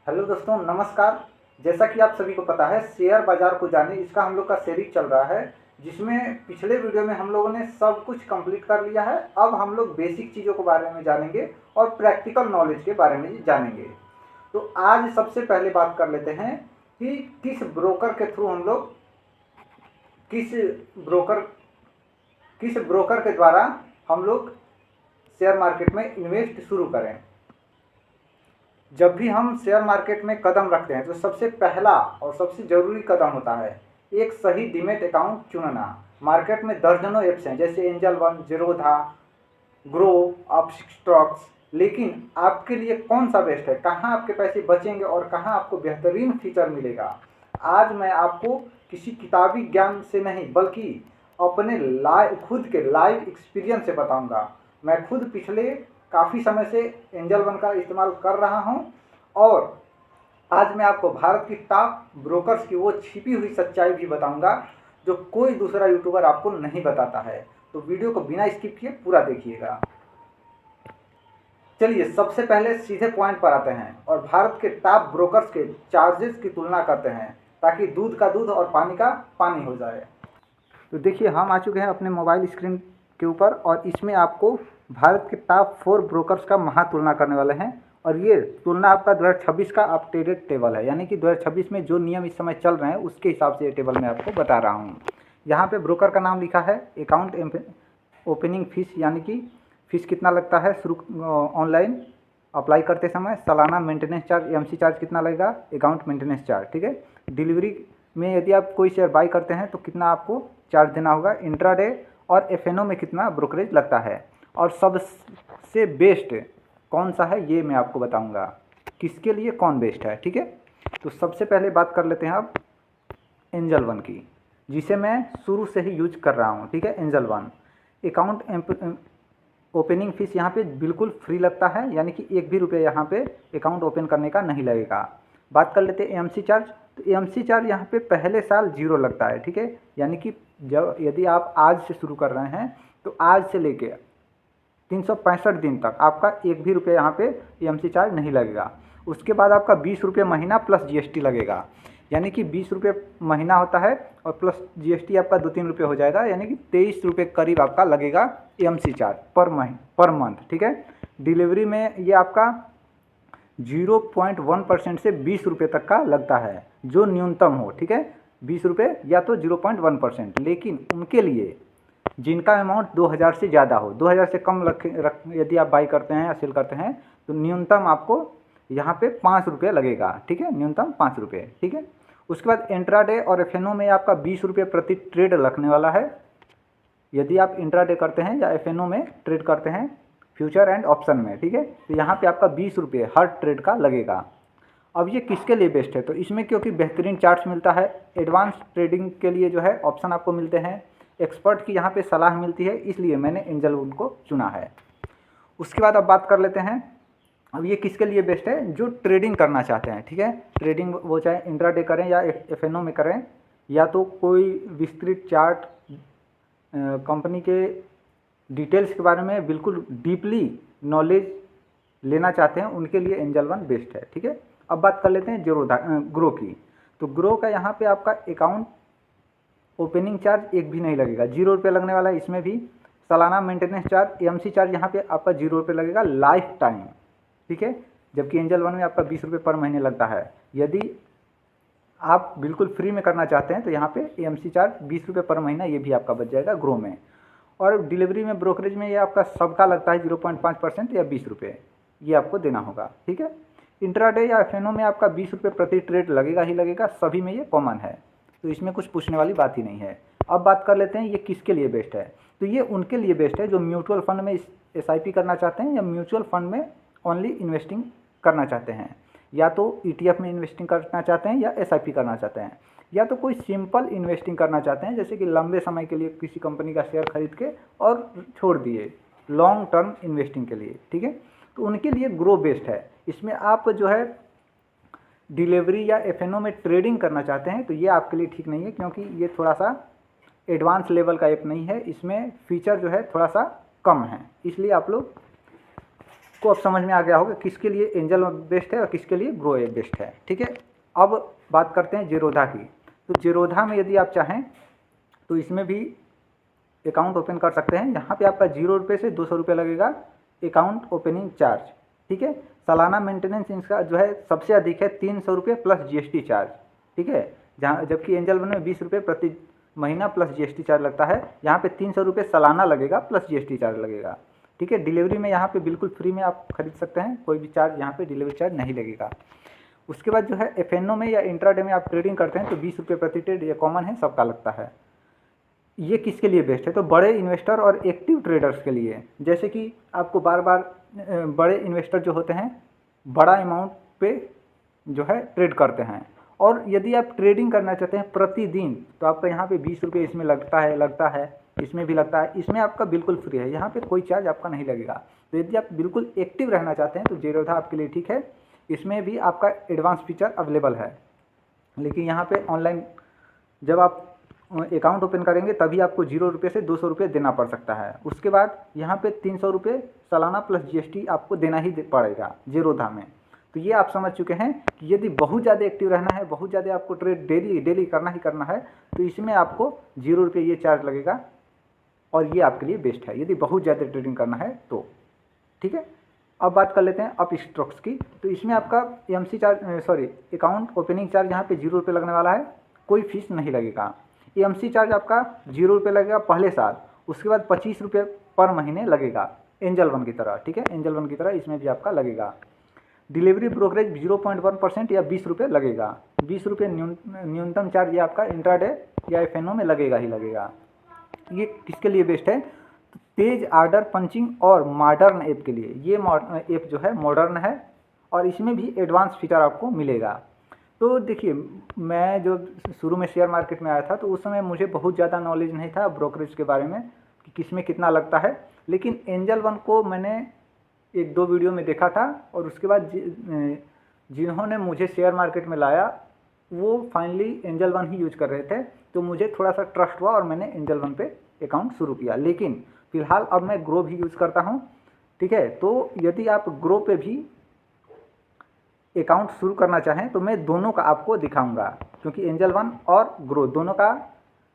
Hello दोस्तों, नमस्कार। जैसा कि आप सभी को पता है, शेयर बाजार को जाने इसका हम लोग का सीरीज चल रहा है, जिसमें पिछले वीडियो में हम लोगों ने सब कुछ कंप्लीट कर लिया है। अब हम लोग बेसिक चीज़ों के बारे में जानेंगे और प्रैक्टिकल नॉलेज के बारे में जानेंगे। तो आज सबसे पहले बात कर लेते हैं कि किस ब्रोकर के थ्रू हम लोग किस ब्रोकर किस ब्रोकर के द्वारा हम लोग शेयर मार्केट में इन्वेस्ट शुरू करें। जब भी हम शेयर मार्केट में कदम रखते हैं तो सबसे पहला और सबसे ज़रूरी कदम होता है एक सही डीमैट अकाउंट चुनना। मार्केट में दर्जनों ऐप्स हैं, जैसे angel one, Zerodha, grow, Upstox, लेकिन आपके लिए कौन सा बेस्ट है, कहाँ आपके पैसे बचेंगे और कहाँ आपको बेहतरीन फीचर मिलेगा। आज मैं आपको किसी किताबी ज्ञान से नहीं बल्कि अपने खुद के लाइव एक्सपीरियंस से बताऊंगा। मैं खुद पिछले काफ़ी समय से एंजल वन का इस्तेमाल कर रहा हूं और आज मैं आपको भारत की टॉप ब्रोकर्स की वो छिपी हुई सच्चाई भी बताऊंगा जो कोई दूसरा यूट्यूबर आपको नहीं बताता है। तो वीडियो को बिना स्किप किए पूरा देखिएगा। चलिए सबसे पहले सीधे पॉइंट पर आते हैं और भारत के टॉप ब्रोकर्स के चार्जेस की तुलना करते हैं, ताकि दूध का दूध और पानी का पानी हो जाए। तो देखिए, हम आ चुके हैं अपने मोबाइल स्क्रीन के ऊपर और इसमें आपको भारत के टॉप 4 ब्रोकर्स का महा तुलना करने वाले हैं। और ये तुलना आपका 2026 का अपडेटेड टेबल है, यानी कि 2026 में जो नियम इस समय चल रहे हैं उसके हिसाब से ये टेबल मैं आपको बता रहा हूँ। यहाँ पे ब्रोकर का नाम लिखा है, अकाउंट ओपनिंग फीस, यानी कि फ़ीस कितना लगता है शुरू ऑनलाइन अप्लाई करते समय, सालाना मेंटेनेंस चार्ज, एमसी चार्ज कितना लगेगा, अकाउंट मेंटेनेंस चार्ज, ठीक है। डिलीवरी में यदि आप कोई शेयर बाई करते हैं तो कितना आपको चार्ज देना होगा, इंट्राडे और एफएनओ में कितना ब्रोकरेज लगता है, और सबसे बेस्ट कौन सा है ये मैं आपको बताऊंगा, किसके लिए कौन बेस्ट है, ठीक है। तो सबसे पहले बात कर लेते हैं अब एंजल वन की, जिसे मैं शुरू से ही यूज कर रहा हूँ, ठीक है। Angel one account opening fees यहाँ पे बिल्कुल फ्री लगता है, यानी कि एक भी रुपये यहाँ पे अकाउंट ओपन करने का नहीं लगेगा। बात कर लेते हैं एएमसी चार्ज। तो एएमसी चार्ज यहाँ पे पहले साल 0 लगता है, ठीक है। यानी कि जब यदि आप आज से शुरू कर रहे हैं तो आज से लेके 365 दिन तक आपका एक भी रुपये यहाँ पे एएमसी चार्ज नहीं लगेगा। उसके बाद आपका 20 रुपये महीना प्लस जीएसटी लगेगा, यानी कि 20 रुपये महीना होता है और प्लस जीएसटी आपका 2-3 रुपये हो जाएगा, यानी कि 23 रुपये करीब आपका लगेगा एएमसी चार्ज पर मंथ, ठीक है। डिलीवरी में ये आपका 0.1% से 20 रुपये तक का लगता है, जो न्यूनतम हो, ठीक है। 20 रुपये या तो 0.1%, लेकिन उनके लिए जिनका अमाउंट 2000 से ज़्यादा हो, 2000 से कम यदि आप बाई करते हैं या सेल करते हैं तो न्यूनतम आपको यहाँ पे 5 रुपये लगेगा, ठीक है, न्यूनतम 5 रुपये, ठीक है। उसके बाद इंट्राडे और एफएनओ में आपका 20 रुपये प्रति ट्रेड लगने वाला है, यदि आप इंट्राडे करते हैं या एफएनओ में ट्रेड करते हैं फ्यूचर एंड ऑप्शन में, ठीक है। तो यहाँ पे आपका 20 रुपये हर ट्रेड का लगेगा। अब ये किसके लिए बेस्ट है, तो इसमें क्योंकि बेहतरीन चार्ट्स मिलता है, एडवांस ट्रेडिंग के लिए जो है ऑप्शन आपको मिलते हैं, एक्सपर्ट की यहाँ पे सलाह मिलती है, इसलिए मैंने एंजल वन को चुना है। उसके बाद अब बात कर लेते हैं, अब ये किसके लिए बेस्ट है, जो ट्रेडिंग करना चाहते हैं, ठीक है। ट्रेडिंग वो चाहे इंट्राडे करें या एफएनओ में करें, या तो कोई विस्तृत चार्ट कंपनी के डिटेल्स के बारे में बिल्कुल डीपली नॉलेज लेना चाहते हैं, उनके लिए एंजल वन बेस्ट है, ठीक है। अब बात कर लेते हैं ग्रो की। तो ग्रो का यहाँ पे आपका अकाउंट ओपनिंग चार्ज एक भी नहीं लगेगा, 0 रुपये लगने वाला है। इसमें भी सालाना मेंटेनेंस चार्ज, एएमसी चार्ज यहाँ पे आपका 0 रुपये लगेगा लाइफ टाइम, ठीक है। जबकि एंजल वन में आपका 20 रुपये पर महीने लगता है। यदि आप बिल्कुल फ्री में करना चाहते हैं तो यहाँ पे एएमसी चार्ज 20 रुपये पर महीना ये भी आपका बच जाएगा ग्रो में। और डिलीवरी में ब्रोकरेज में ये आपका सबका लगता है 0.5% या 20 रुपये, ये आपको देना होगा, ठीक है। इंट्राडे या एफएनओ में आपका 20 रुपये प्रति ट्रेड लगेगा ही लगेगा, सभी में ये कॉमन है, तो इसमें कुछ पूछने वाली बात ही नहीं है। अब बात कर लेते हैं ये किसके लिए बेस्ट है। तो ये उनके लिए बेस्ट है जो म्यूचुअल फंड में एसआईपी करना चाहते हैं या म्यूचुअल फंड में ओनली इन्वेस्टिंग करना चाहते हैं, या तो ईटीएफ में इन्वेस्टिंग करना चाहते हैं या एसआईपी करना चाहते हैं, या तो कोई सिंपल इन्वेस्टिंग करना चाहते हैं, जैसे कि लंबे समय के लिए किसी कंपनी का शेयर खरीद के और छोड़ दिए, लॉन्ग टर्म इन्वेस्टिंग के लिए, ठीक है। तो उनके लिए ग्रो बेस्ट है। इसमें आप जो है डिलीवरी या एफएनओ में ट्रेडिंग करना चाहते हैं तो ये आपके लिए ठीक नहीं है, क्योंकि ये थोड़ा सा एडवांस लेवल का ऐप नहीं है, इसमें फीचर जो है थोड़ा सा कम है, इसलिए आप लोग को अब समझ में आ गया होगा किसके लिए एंजल बेस्ट है और किसके लिए ग्रो ऐप बेस्ट है, ठीक है। अब बात करते हैं जीरोधा की। तो जीरोधा में यदि आप चाहें तो इसमें भी अकाउंट ओपन कर सकते हैं। यहाँ पे आपका 0 रुपये से 200 रुपये लगेगा अकाउंट ओपनिंग चार्ज, ठीक है। सालाना मेंटेनेंस इसका जो है सबसे अधिक है 300 रुपये प्लस GST चार्ज, ठीक है। जहाँ जबकि एंजल वन में 20 रुपये प्रति महीना प्लस GST चार्ज लगता है, यहाँ पे 300 रुपये सालाना लगेगा प्लस GST चार्ज लगेगा, ठीक है। डिलीवरी में यहाँ पे बिल्कुल फ्री में आप खरीद सकते हैं, कोई भी चार्ज यहाँ पे डिलीवरी चार्ज नहीं लगेगा। उसके बाद जो है FNO में या इंट्राडे में आप ट्रेडिंग करते हैं तो 20 रुपये प्रति ट्रेड, ये कॉमन है, सबका लगता है। ये किसके लिए बेस्ट है? तो बड़े इन्वेस्टर और एक्टिव ट्रेडर्स के लिए। जैसे कि आपको बार बार बड़े इन्वेस्टर जो होते हैं बड़ा अमाउंट पे जो है ट्रेड करते हैं, और यदि आप ट्रेडिंग करना चाहते हैं प्रतिदिन तो आपका यहाँ पे 20 रुपये इसमें लगता है, इसमें भी लगता है। इसमें आपका बिल्कुल फ्री है, यहाँ पे कोई चार्ज आपका नहीं लगेगा। तो यदि आप बिल्कुल एक्टिव रहना चाहते हैं तो जीरोधा आपके लिए ठीक है। इसमें भी आपका एडवांस फीचर अवेलेबल है, लेकिन यहाँ पे ऑनलाइन जब आप अकाउंट ओपन करेंगे तभी आपको 0 रुपये से 200 रुपये देना पड़ सकता है। उसके बाद यहाँ पे 300 रुपये सालाना प्लस GST आपको देना ही पड़ेगा जीरोधा में। तो ये आप समझ चुके हैं कि यदि बहुत ज़्यादा एक्टिव रहना है, बहुत ज़्यादा आपको ट्रेड डेली करना ही करना है, तो इसमें आपको 0 रुपये ये चार्ज लगेगा, और ये आपके लिए बेस्ट है यदि बहुत ज़्यादा ट्रेडिंग करना है तो, ठीक है। अब बात कर लेते हैं अप स्टॉक्स की। तो इसमें आपका AMC charge account opening charge यहाँ पे 0 रुपये लगने वाला है, कोई फीस नहीं लगेगा। AMC चार्ज आपका 0 रुपये लगेगा पहले साल, उसके बाद 25 रुपये पर महीने लगेगा एंजल वन की तरह, ठीक है। एंजल वन की तरह इसमें भी आपका लगेगा। डिलीवरी ब्रोकरेज 0.1% या 20 रुपये लगेगा। 20 रुपये न्यूनतम चार्ज ये आपका इंट्राडे या FNO में लगेगा ही लगेगा। ये किसके लिए बेस्ट है? तो तेज आर्डर पंचिंग और मॉडर्न ऐप के लिए। ये ऐप जो है मॉडर्न है और इसमें भी एडवांस फीचर आपको मिलेगा। तो देखिए, मैं जो शुरू में शेयर मार्केट में आया था तो उस समय मुझे बहुत ज़्यादा नॉलेज नहीं था ब्रोकरेज के बारे में कि किसमें कितना लगता है, लेकिन एंजल वन को मैंने 1-2 वीडियो में देखा था, और उसके बाद जिन्होंने मुझे शेयर मार्केट में लाया वो फाइनली एंजल वन ही यूज कर रहे थे, तो मुझे थोड़ा सा ट्रस्ट हुआ और मैंने एंजल वन पे अकाउंट शुरू किया। लेकिन फ़िलहाल अब मैं ग्रो भी यूज़ करता हूँ, ठीक है। तो यदि आप ग्रो पे भी अकाउंट शुरू करना चाहें तो मैं दोनों का आपको दिखाऊंगा, क्योंकि एंजल वन और ग्रो दोनों का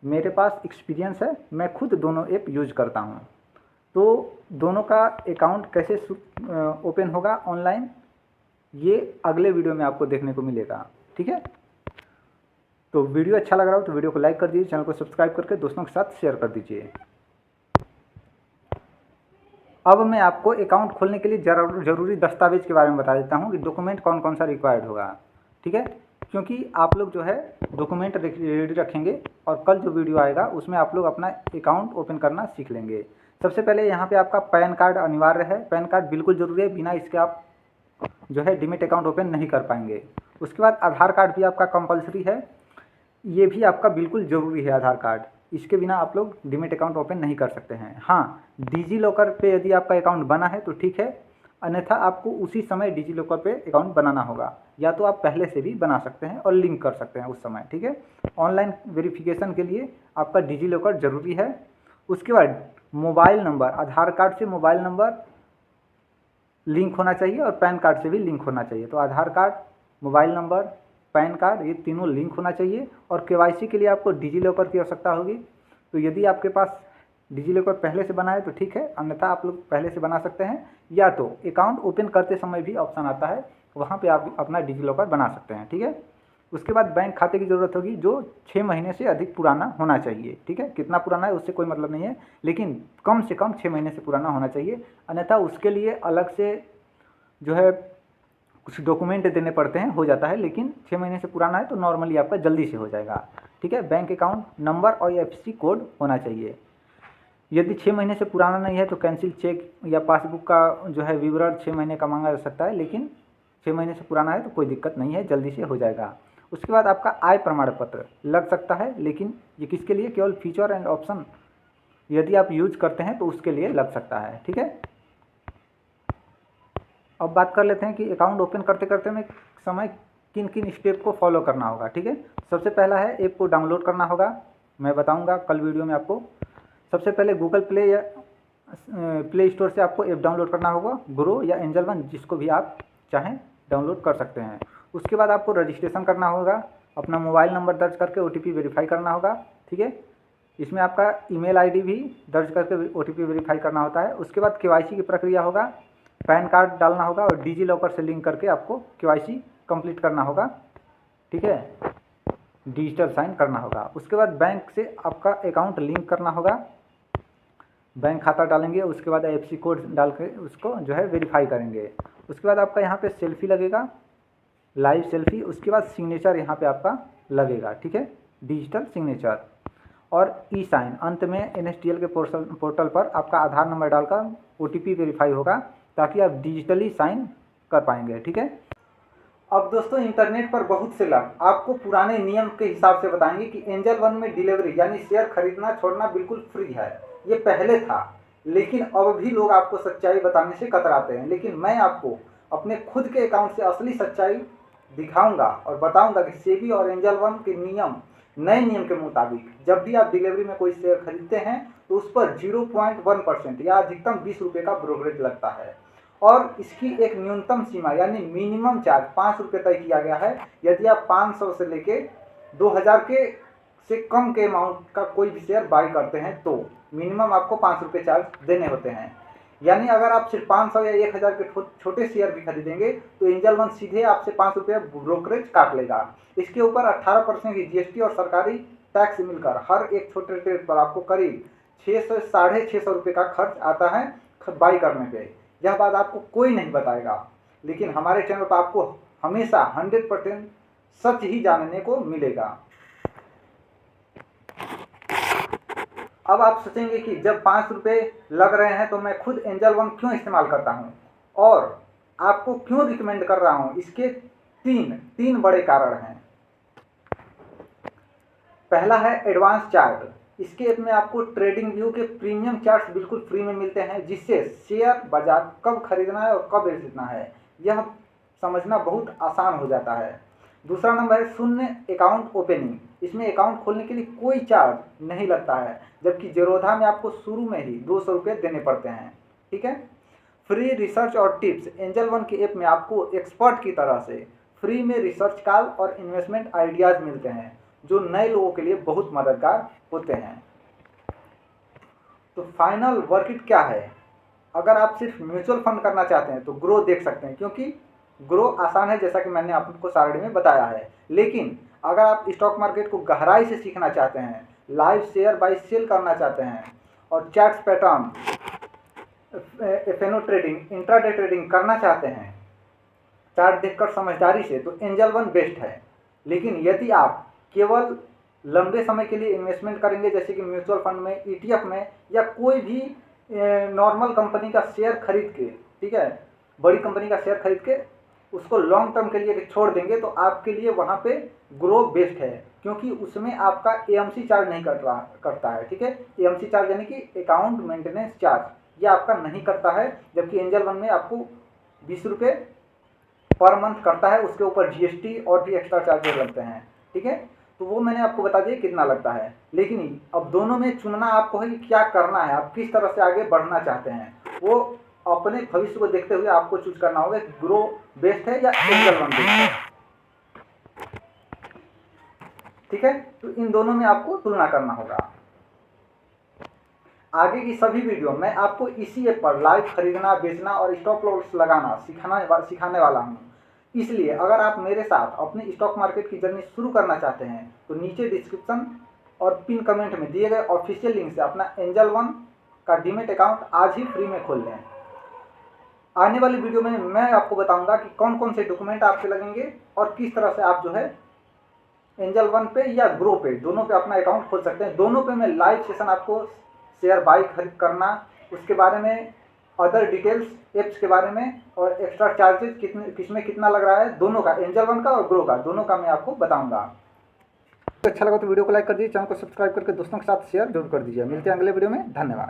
मेरे पास एक्सपीरियंस है, मैं खुद दोनों ऐप यूज करता हूं। तो दोनों का अकाउंट कैसे ओपन होगा ऑनलाइन, ये अगले वीडियो में आपको देखने को मिलेगा, ठीक है। तो वीडियो अच्छा लग रहा हो तो वीडियो को लाइक कर दीजिए, चैनल को सब्सक्राइब करके दोस्तों के साथ शेयर कर दीजिए। अब मैं आपको अकाउंट खोलने के लिए ज़रूरी दस्तावेज के बारे में बता देता हूँ कि डॉक्यूमेंट कौन कौन सा रिक्वायर्ड होगा, ठीक है। क्योंकि आप लोग जो है डॉक्यूमेंट रेडी रखेंगे और कल जो वीडियो आएगा उसमें आप लोग अपना अकाउंट ओपन करना सीख लेंगे। सबसे पहले यहाँ पे आपका पैन कार्ड अनिवार्य है, पैन कार्ड बिल्कुल ज़रूरी है, बिना इसके आप जो है डीमैट अकाउंट ओपन नहीं कर पाएंगे। उसके बाद आधार कार्ड भी आपका कंपलसरी है, ये भी आपका बिल्कुल ज़रूरी है आधार कार्ड, इसके बिना आप लोग डीमैट अकाउंट ओपन नहीं कर सकते हैं। हाँ, डिजी लॉकर पे यदि आपका अकाउंट बना है तो ठीक है, अन्यथा आपको उसी समय डिजी लॉकर पे अकाउंट बनाना होगा, या तो आप पहले से भी बना सकते हैं और लिंक कर सकते हैं उस समय, ठीक है। ऑनलाइन वेरिफिकेशन के लिए आपका डिजी लॉकर ज़रूरी है। उसके बाद मोबाइल नंबर, आधार कार्ड से मोबाइल नंबर लिंक होना चाहिए और पैन कार्ड से भी लिंक होना चाहिए। तो Aadhaar card, mobile number, PAN card, ये तीनों लिंक होना चाहिए। और KYC के लिए आपको डिजी लॉकर की आवश्यकता होगी। तो यदि आपके पास डिजी लॉकर पहले से बना है तो ठीक है, अन्यथा आप लोग पहले से बना सकते हैं, या तो अकाउंट ओपन करते समय भी ऑप्शन आता है, वहाँ पे आप अपना डिजी लॉकर बना सकते हैं, ठीक है। उसके बाद बैंक खाते की ज़रूरत होगी जो 6 महीने से अधिक पुराना होना चाहिए, ठीक है। कितना पुराना है उससे कोई मतलब नहीं है, लेकिन कम से कम 6 महीने से पुराना होना चाहिए, अन्यथा उसके लिए अलग से जो है कुछ डॉक्यूमेंट देने पड़ते हैं, हो जाता है, लेकिन 6 महीने से पुराना है तो नॉर्मली आपका जल्दी से हो जाएगा, ठीक है। बैंक अकाउंट नंबर और IFSC कोड होना चाहिए। यदि 6 महीने से पुराना नहीं है तो कैंसिल चेक या पासबुक का जो है विवरण 6 महीने का मांगा जा सकता है, लेकिन 6 महीने से पुराना है तो कोई दिक्कत नहीं है, जल्दी से हो जाएगा। उसके बाद आपका आय प्रमाण पत्र लग सकता है, लेकिन ये किसके लिए, केवल फीचर एंड ऑप्शन यदि आप यूज करते हैं तो उसके लिए लग सकता है, ठीक है। अब बात कर लेते हैं कि अकाउंट ओपन करते करते में समय किन किन स्टेप को फॉलो करना होगा, ठीक है। सबसे पहला है ऐप को डाउनलोड करना होगा, मैं बताऊंगा कल वीडियो में आपको। सबसे पहले गूगल प्ले या प्ले स्टोर से आपको ऐप डाउनलोड करना होगा, ग्रो या एंजल वन, जिसको भी आप चाहें डाउनलोड कर सकते हैं। उसके बाद आपको रजिस्ट्रेशन करना होगा, अपना मोबाइल नंबर दर्ज करके OTP वेरीफाई करना होगा, ठीक है। इसमें आपका ईमेल ID भी दर्ज करके OTP वेरीफाई करना होता है। उसके बाद KYC की प्रक्रिया होगा, पैन कार्ड डालना होगा और डिजी लॉकर से लिंक करके आपको KYC कंप्लीट करना होगा, ठीक है, डिजिटल साइन करना होगा। उसके बाद बैंक से आपका अकाउंट लिंक करना होगा, बैंक खाता डालेंगे, उसके बाद IFSC कोड डाल के उसको जो है वेरीफाई करेंगे। उसके बाद आपका यहाँ पे सेल्फी लगेगा, लाइव सेल्फी। उसके बाद सिग्नेचर यहाँ पे आपका लगेगा, ठीक है, डिजिटल सिग्नेचर। और ई साइन अंत में NSDL के पोर्टल पर आपका आधार नंबर डालकर OTP वेरीफाई होगा, ताकि आप डिजिटली साइन कर पाएंगे, ठीक है। अब दोस्तों इंटरनेट पर बहुत से लोग आपको पुराने नियम के हिसाब से बताएंगे कि एंजल वन में डिलीवरी यानी शेयर खरीदना छोड़ना बिल्कुल फ्री है। ये पहले था, लेकिन अब भी लोग आपको सच्चाई बताने से कतराते हैं। लेकिन मैं आपको अपने खुद के अकाउंट से असली सच्चाई दिखाऊंगा और बताऊंगा कि सेबी और एंजल वन के नए नियम के मुताबिक जब भी आप डिलीवरी में कोई शेयर खरीदते हैं तो उस पर 0.1% या अधिकतम 20 रुपये का ब्रोकरेज लगता है। और इसकी एक न्यूनतम सीमा यानी मिनिमम चार्ज 5 रुपये तय किया गया है। यदि आप 500 से लेके 2000 के से कम के अमाउंट का कोई भी शेयर बाई करते हैं तो मिनिमम आपको 5 रुपये चार्ज देने होते हैं। यानी अगर आप सिर्फ 500 या 1000 के छोटे शेयर भी खरीदेंगे तो एंजल वन सीधे आपसे 5 रुपये ब्रोकरेज काट लेगा। इसके ऊपर 18% की GST और सरकारी टैक्स मिलकर हर एक छोटे ट्रेड पर आपको करीब 600-650 रुपये का खर्च आता है बाई करने पे। यह बात आपको कोई नहीं बताएगा, लेकिन हमारे चैनल पर आपको हमेशा 100% सच ही जानने को मिलेगा। अब आप सोचेंगे कि जब 5 रुपये लग रहे हैं तो मैं खुद एंजल वन क्यों इस्तेमाल करता हूं और आपको क्यों रिकमेंड कर रहा हूं। इसके तीन बड़े कारण हैं। पहला है एडवांस चार्ट। इसके ऐप में आपको ट्रेडिंग व्यू के प्रीमियम चार्ट्स बिल्कुल फ्री में मिलते हैं, जिससे शेयर बाजार कब खरीदना है और कब बेचना है यह समझना बहुत आसान हो जाता है। दूसरा नंबर है शून्य अकाउंट ओपनिंग। इसमें अकाउंट खोलने के लिए कोई चार्ज नहीं लगता है, जबकि जेरोधा में आपको शुरू में ही 200 रुपये देने पड़ते हैं, ठीक है। फ्री रिसर्च और टिप्स। एंजल वन के ऐप में आपको एक्सपर्ट की तरह से फ्री में रिसर्च कॉल और इन्वेस्टमेंट आइडियाज़ मिलते हैं, जो नए लोगों के लिए बहुत मददगार होते हैं। तो फाइनल वर्किट क्या है। अगर आप सिर्फ म्यूचुअल फंड करना चाहते हैं तो ग्रो देख सकते हैं, क्योंकि ग्रो आसान है, जैसा कि मैंने आपको सारणी में बताया है। लेकिन अगर आप स्टॉक मार्केट को गहराई से सीखना चाहते हैं, लाइव शेयर बाई सेल करना चाहते हैं और chart pattern, FNO trading, intraday trading करना चाहते हैं चार्ट देखकर समझदारी से, तो एंजल वन बेस्ट है। लेकिन यदि आप केवल लंबे समय के लिए इन्वेस्टमेंट करेंगे, जैसे कि म्यूचुअल फंड में, ETF में या कोई भी नॉर्मल कंपनी का शेयर खरीद के, ठीक है, बड़ी कंपनी का शेयर खरीद के उसको लॉन्ग टर्म के लिए छोड़ देंगे, तो आपके लिए वहाँ पे ग्रो बेस्ट है, क्योंकि उसमें आपका AMC चार्ज नहीं करता है, ठीक है। AMC चार्ज यानी कि अकाउंट मेंटेनेंस चार्ज, ये आपका नहीं करता है, जबकि एंजल वन में आपको 20 रुपये पर मंथ करता है। उसके ऊपर GST और भी एक्स्ट्रा चार्जेस लगते हैं, ठीक है। तो वो मैंने आपको बता दिया कितना लगता है। लेकिन अब दोनों में चुनना आपको है कि क्या करना है, आप किस तरह से आगे बढ़ना चाहते हैं, वो अपने भविष्य को देखते हुए आपको चूज करना होगा कि ग्रो बेस्ट है या एंजल वन बेस्ट है, ठीक है। तो इन दोनों में आपको तुलना करना होगा। आगे की सभी वीडियो मैं आपको इसी ऐप पर लाइव खरीदना, बेचना और स्टॉप लॉस लगाना सिखाने वाला हूँ। इसलिए अगर आप मेरे साथ अपनी स्टॉक मार्केट की जर्नी शुरू करना चाहते हैं तो नीचे डिस्क्रिप्शन और पिन कमेंट में दिए गए ऑफिशियल लिंक से अपना एंजल वन का डीमेट अकाउंट आज ही फ्री में खोल लें। आने वाली वीडियो में मैं आपको बताऊंगा कि कौन कौन से डॉक्यूमेंट आपके लगेंगे और किस तरह से आप जो है एंजल वन पे या ग्रो पे, दोनों पे अपना अकाउंट खोल सकते हैं। दोनों पे मैं लाइव सेशन आपको शेयर बाई खरीद करना, उसके बारे में अदर डिटेल्स, एप्स के बारे में और एक्स्ट्रा चार्जेस किसमें कितना लग रहा है, दोनों का, एंजल वन का और ग्रो का, दोनों का मैं आपको बताऊंगा। अच्छा लगा तो वीडियो को लाइक कर दीजिए, चैनल को सब्सक्राइब करके दोस्तों के साथ शेयर जरूर कर दीजिए। मिलते हैं अगले वीडियो में, धन्यवाद।